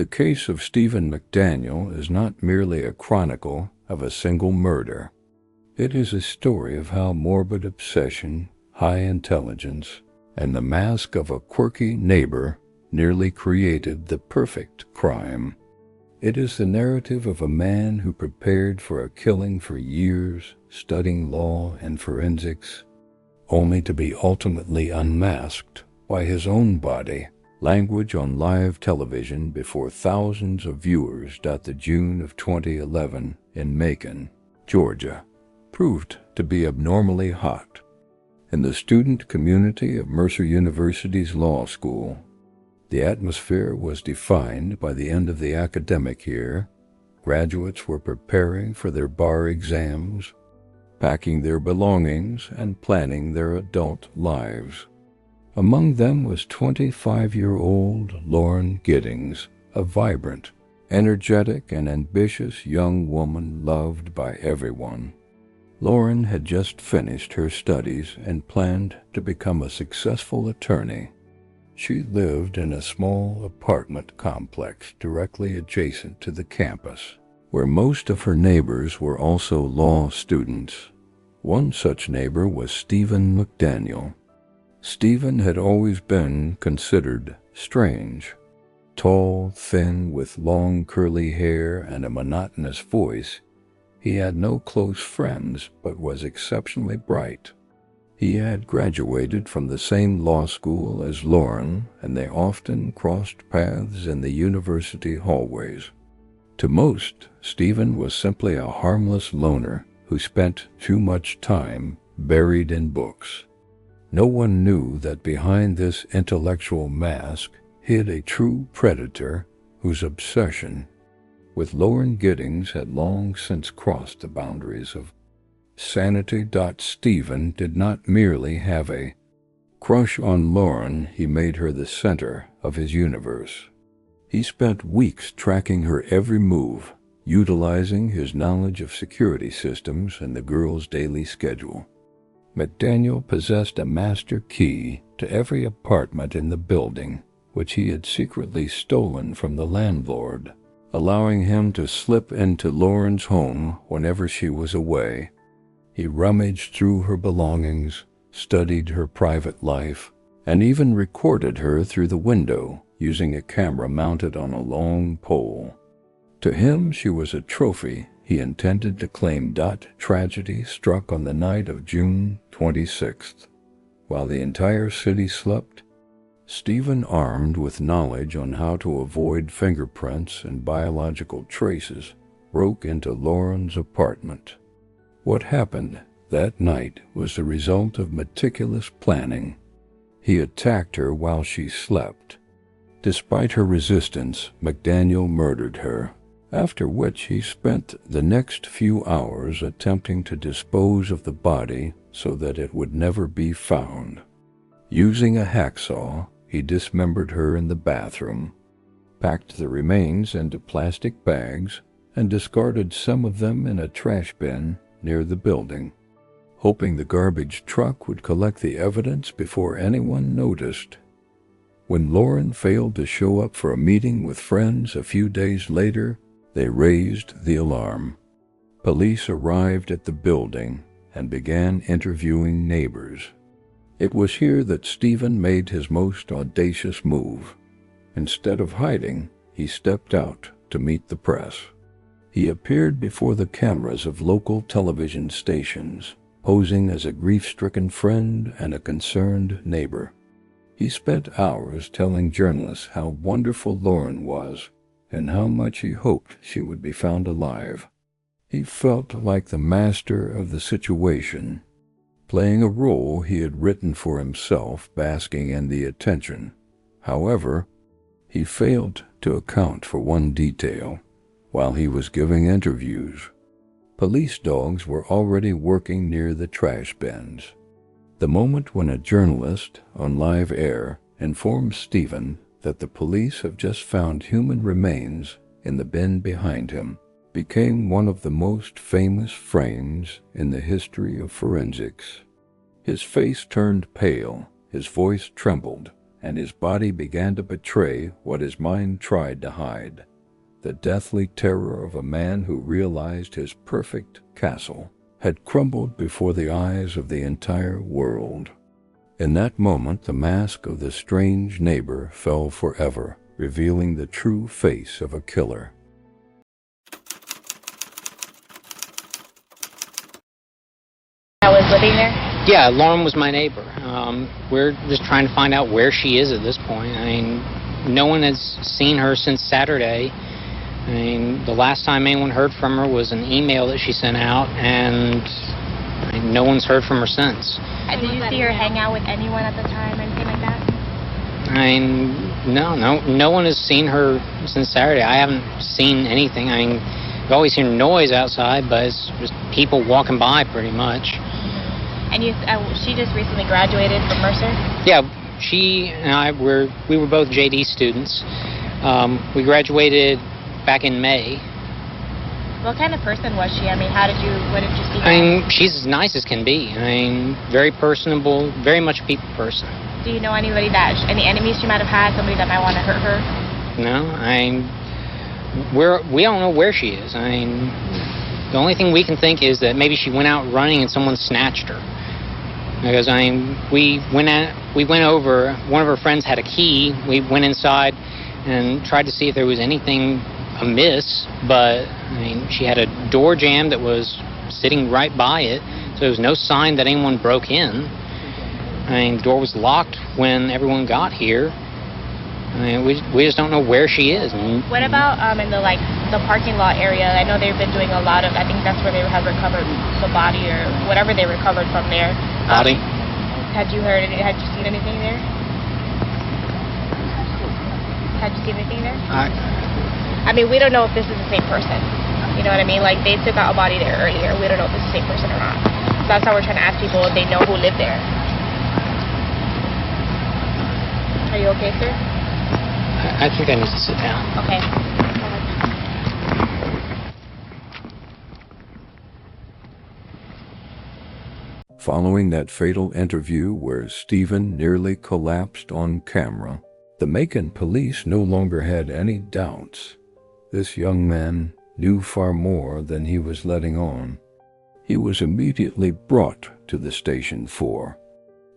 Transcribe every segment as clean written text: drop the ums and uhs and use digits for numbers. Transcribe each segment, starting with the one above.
The case of Stephen McDaniel is not merely a chronicle of a single murder. It is a story of how morbid obsession, high intelligence, and the mask of a quirky neighbor nearly created the perfect crime. It is the narrative of a man who prepared for a killing for years, studying law and forensics, only to be ultimately unmasked by his own body. Language on live television before thousands of viewers. The June of 2011 in Macon, Georgia, proved to be abnormally hot. In the student community of Mercer University's law school, the atmosphere was defined by the end of the academic year. Graduates were preparing for their bar exams, packing their belongings, and planning their adult lives. Among them was 25-year-old Lauren Giddings, a vibrant, energetic, and ambitious young woman loved by everyone. Lauren had just finished her studies and planned to become a successful attorney. She lived in a small apartment complex directly adjacent to the campus, where most of her neighbors were also law students. One such neighbor was Stephen McDaniel. Stephen had always been considered strange. Tall, thin, with long curly hair and a monotonous voice, he had no close friends but was exceptionally bright. He had graduated from the same law school as Lauren, and they often crossed paths in the university hallways. To most, Stephen was simply a harmless loner who spent too much time buried in books. No one knew that behind this intellectual mask hid a true predator whose obsession with Lauren Giddings had long since crossed the boundaries of sanity. Stephen did not merely have a crush on Lauren, he made her the center of his universe. He spent weeks tracking her every move, utilizing his knowledge of security systems and the girl's daily schedule. McDaniel possessed a master key to every apartment in the building, which he had secretly stolen from the landlord, allowing him to slip into Lauren's home whenever she was away. He rummaged through her belongings, studied her private life, and even recorded her through the window using a camera mounted on a long pole. To him, she was a trophy he intended to claim. Tragedy struck on the night of June 26th. While the entire city slept, Stephen, armed with knowledge on how to avoid fingerprints and biological traces, broke into Lauren's apartment. What happened that night was the result of meticulous planning. He attacked her while she slept. Despite her resistance, McDaniel murdered her, after which he spent the next few hours attempting to dispose of the body so that it would never be found. Using a hacksaw, he dismembered her in the bathroom, packed the remains into plastic bags, and discarded some of them in a trash bin near the building, hoping the garbage truck would collect the evidence before anyone noticed. When Lauren failed to show up for a meeting with friends a few days later, they raised the alarm. Police arrived at the building and began interviewing neighbors. It was here that Stephen made his most audacious move. Instead of hiding, he stepped out to meet the press. He appeared before the cameras of local television stations, posing as a grief-stricken friend and a concerned neighbor. He spent hours telling journalists how wonderful Lauren was and how much he hoped she would be found alive. He felt like the master of the situation, playing a role he had written for himself, basking in the attention. However, he failed to account for one detail. While he was giving interviews, police dogs were already working near the trash bins. The moment when a journalist on live air informed Stephen that the police have just found human remains in the bin behind him became one of the most famous frames in the history of forensics. His face turned pale, his voice trembled, and his body began to betray what his mind tried to hide. The deathly terror of a man who realized his perfect castle had crumbled before the eyes of the entire world. In that moment, the mask of the strange neighbor fell forever, revealing the true face of a killer. I was living there? Yeah, Lauren was my neighbor. We're just trying to find out where she is at this point. I mean, no one has seen her since Saturday. I mean, the last time anyone heard from her was an email that she sent out, and no one's heard from her since. Did you see her hang out with anyone at the time or anything like that? I mean, no one has seen her since Saturday. I haven't seen anything. I mean, you always hear noise outside, but it's just people walking by pretty much. And she just recently graduated from Mercer? Yeah, she and I were both JD students. We graduated back in May. What kind of person was she? I mean, what did you see her? I mean, she's as nice as can be. I mean, very personable, very much a people person. Do you know any enemies she might have had, somebody that might want to hurt her? No, we don't know where she is. I mean, the only thing we can think is that maybe she went out running and someone snatched her. Because we went over. One of her friends had a key. We went inside and tried to see if there was anything amiss, but I mean, she had a door jamb that was sitting right by it, so there was no sign that anyone broke in. I mean, the door was locked when everyone got here. I mean, we just don't know where she is. What about in the parking lot area? I know they've been doing a lot of. I think that's where they have recovered the body or whatever they recovered from there. Body? Had you seen anything there? Had you seen anything there? I mean, we don't know if this is the same person. You know what I mean? Like, they took out a body there earlier. We don't know if it's the same person or not. That's how we're trying to ask people if they know who lived there. Are you okay, sir? I think I need to sit down. Okay. Following that fatal interview where Stephen nearly collapsed on camera, the Macon police no longer had any doubts. This young man knew far more than he was letting on. He was immediately brought to the station for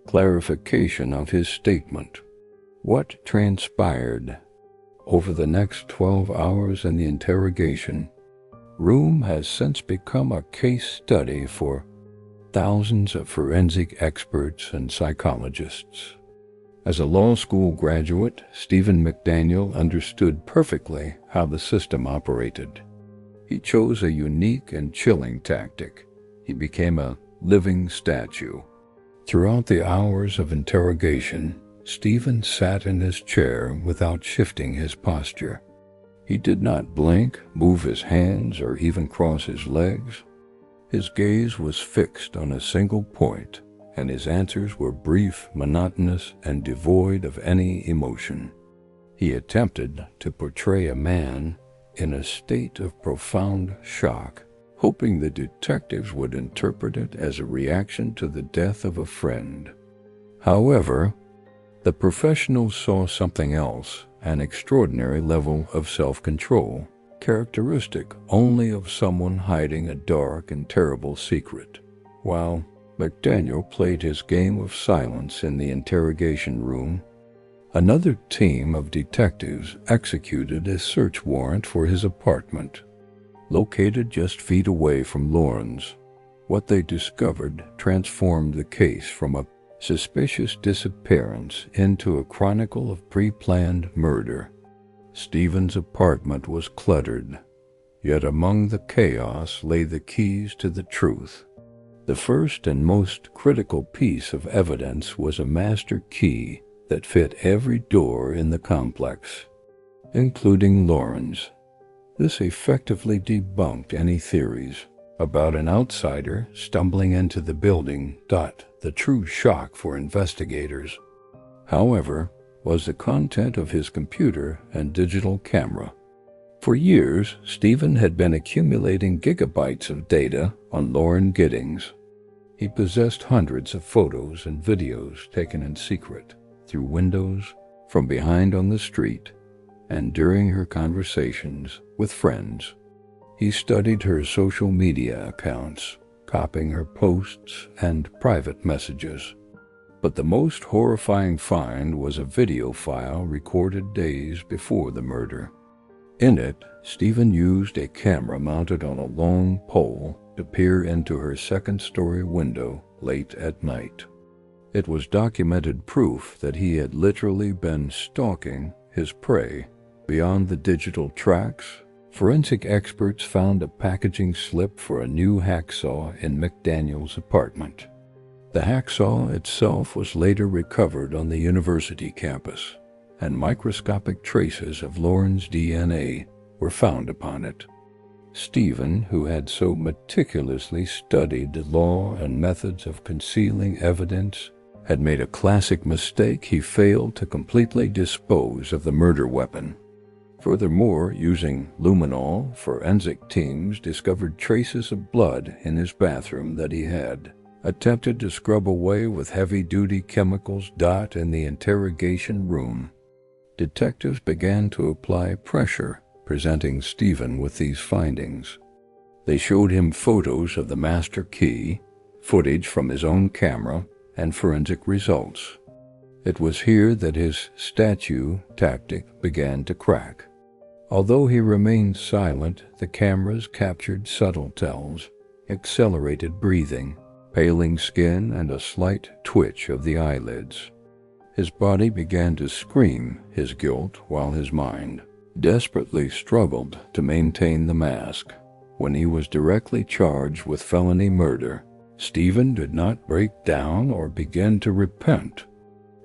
clarification of his statement. What transpired over the next 12 hours in the interrogation room has since become a case study for thousands of forensic experts and psychologists. As a law school graduate, Stephen McDaniel understood perfectly how the system operated. He chose a unique and chilling tactic. He became a living statue. Throughout the hours of interrogation, Stephen sat in his chair without shifting his posture. He did not blink, move his hands, or even cross his legs. His gaze was fixed on a single point, and his answers were brief, monotonous, and devoid of any emotion. He attempted to portray a man in a state of profound shock, hoping the detectives would interpret it as a reaction to the death of a friend. However, the professionals saw something else, an extraordinary level of self-control, characteristic only of someone hiding a dark and terrible secret. While McDaniel played his game of silence in the interrogation room, another team of detectives executed a search warrant for his apartment, located just feet away from Lauren's. What they discovered transformed the case from a suspicious disappearance into a chronicle of pre-planned murder. Stephen's apartment was cluttered, yet among the chaos lay the keys to the truth. The first and most critical piece of evidence was a master key that fit every door in the complex, including Lauren's. This effectively debunked any theories about an outsider stumbling into the building. The true shock for investigators, however, was the content of his computer and digital camera. For years, Stephen had been accumulating gigabytes of data on Lauren Giddings. He possessed hundreds of photos and videos taken in secret, through windows, from behind on the street, and during her conversations with friends. He studied her social media accounts, copying her posts and private messages. But the most horrifying find was a video file recorded days before the murder. In it, Stephen used a camera mounted on a long pole to peer into her second-story window late at night. It was documented proof that he had literally been stalking his prey. Beyond the digital tracks, forensic experts found a packaging slip for a new hacksaw in McDaniel's apartment. The hacksaw itself was later recovered on the university campus, and microscopic traces of Lauren's DNA were found upon it. Stephen, who had so meticulously studied the law and methods of concealing evidence, had made a classic mistake. He failed to completely dispose of the murder weapon. Furthermore, using luminol, forensic teams discovered traces of blood in his bathroom that he had attempted to scrub away with heavy-duty chemicals. In the interrogation room, detectives began to apply pressure, presenting Stephen with these findings. They showed him photos of the master key, footage from his own camera, and forensic results. It was here that his statue tactic began to crack. Although he remained silent, the cameras captured subtle tells: accelerated breathing, paling skin, and a slight twitch of the eyelids. His body began to scream his guilt while his mind desperately struggled to maintain the mask. When he was directly charged with felony murder, Stephen did not break down or begin to repent.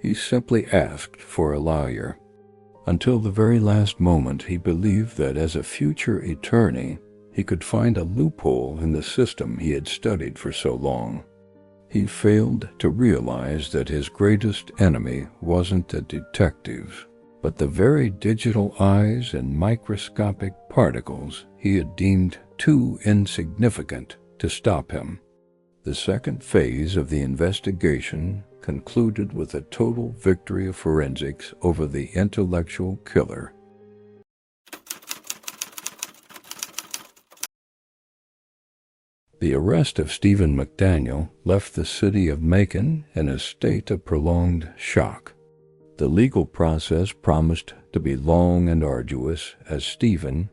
He simply asked for a lawyer. Until the very last moment, he believed that as a future attorney, he could find a loophole in the system he had studied for so long. He failed to realize that his greatest enemy wasn't a detective, but the very digital eyes and microscopic particles he had deemed too insignificant to stop him. The second phase of the investigation concluded with a total victory of forensics over the intellectual killer. The arrest of Stephen McDaniel left the city of Macon in a state of prolonged shock. The legal process promised to be long and arduous as Stephen,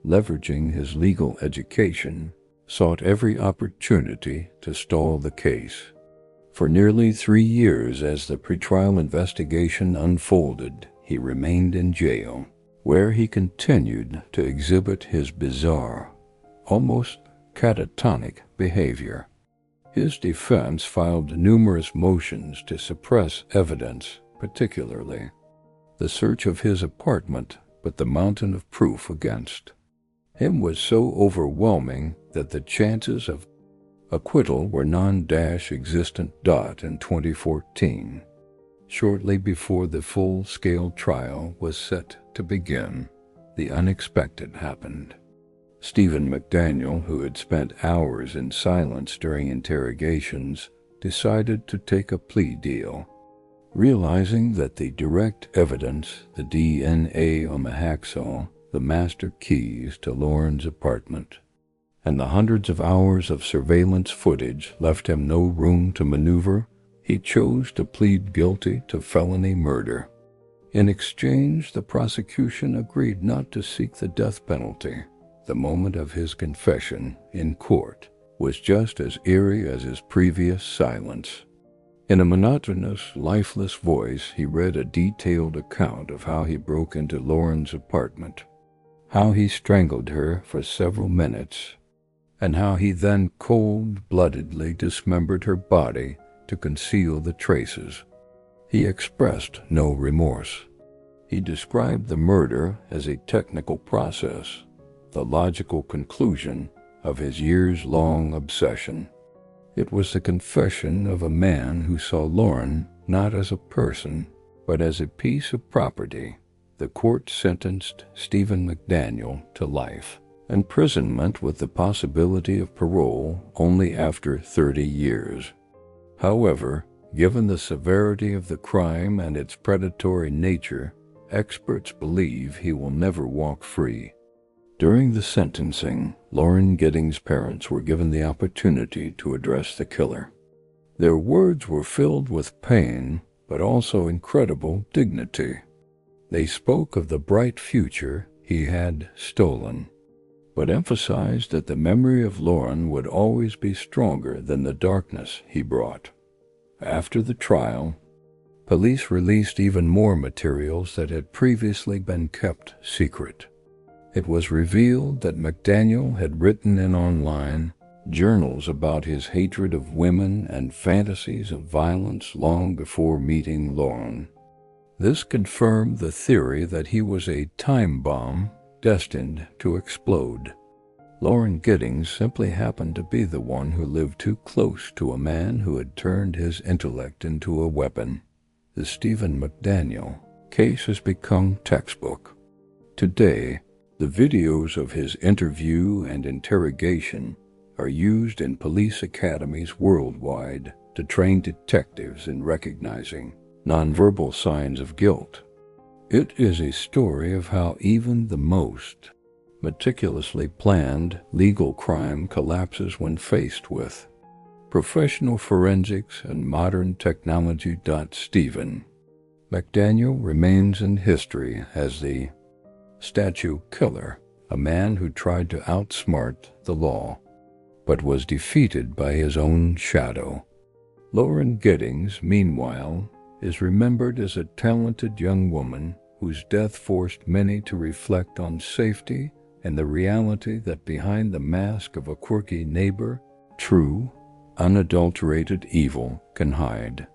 leveraging his legal education, sought every opportunity to stall the case. For nearly 3 years, as the pretrial investigation unfolded, he remained in jail, where he continued to exhibit his bizarre, almost catatonic behavior. His defense filed numerous motions to suppress evidence, particularly the search of his apartment, but the mountain of proof against him was so overwhelming that the chances of acquittal were non-existent. In 2014, shortly before the full-scale trial was set to begin, the unexpected happened. Stephen McDaniel, who had spent hours in silence during interrogations, decided to take a plea deal. Realizing that the direct evidence, the DNA on the hacksaw, the master keys to Lauren's apartment, and the hundreds of hours of surveillance footage left him no room to maneuver, he chose to plead guilty to felony murder. In exchange, the prosecution agreed not to seek the death penalty. The moment of his confession in court was just as eerie as his previous silence. In a monotonous, lifeless voice, he read a detailed account of how he broke into Lauren's apartment, how he strangled her for several minutes, and how he then cold-bloodedly dismembered her body to conceal the traces. He expressed no remorse. He described the murder as a technical process, the logical conclusion of his years-long obsession. It was the confession of a man who saw Lauren not as a person, but as a piece of property. The court sentenced Stephen McDaniel to life imprisonment with the possibility of parole only after 30 years. However, Given the severity of the crime and its predatory nature, experts believe he will never walk free. During the sentencing, Lauren Giddings' parents were given the opportunity to address the killer. Their words were filled with pain, but also incredible dignity. They spoke of the bright future he had stolen, but emphasized that the memory of Lauren would always be stronger than the darkness he brought. After the trial, police released even more materials that had previously been kept secret. It was revealed that McDaniel had written in online journals about his hatred of women and fantasies of violence long before meeting Lauren. This confirmed the theory that he was a time bomb destined to explode. Lauren Giddings simply happened to be the one who lived too close to a man who had turned his intellect into a weapon. The Stephen McDaniel case has become textbook. Today, the videos of his interview and interrogation are used in police academies worldwide to train detectives in recognizing nonverbal signs of guilt. It is a story of how even the most meticulously planned legal crime collapses when faced with professional forensics and modern technology. Stephen McDaniel remains in history as the statue killer, a man who tried to outsmart the law, but was defeated by his own shadow. Lauren Giddings, meanwhile, is remembered as a talented young woman whose death forced many to reflect on safety and the reality that behind the mask of a quirky neighbor, true, unadulterated evil can hide.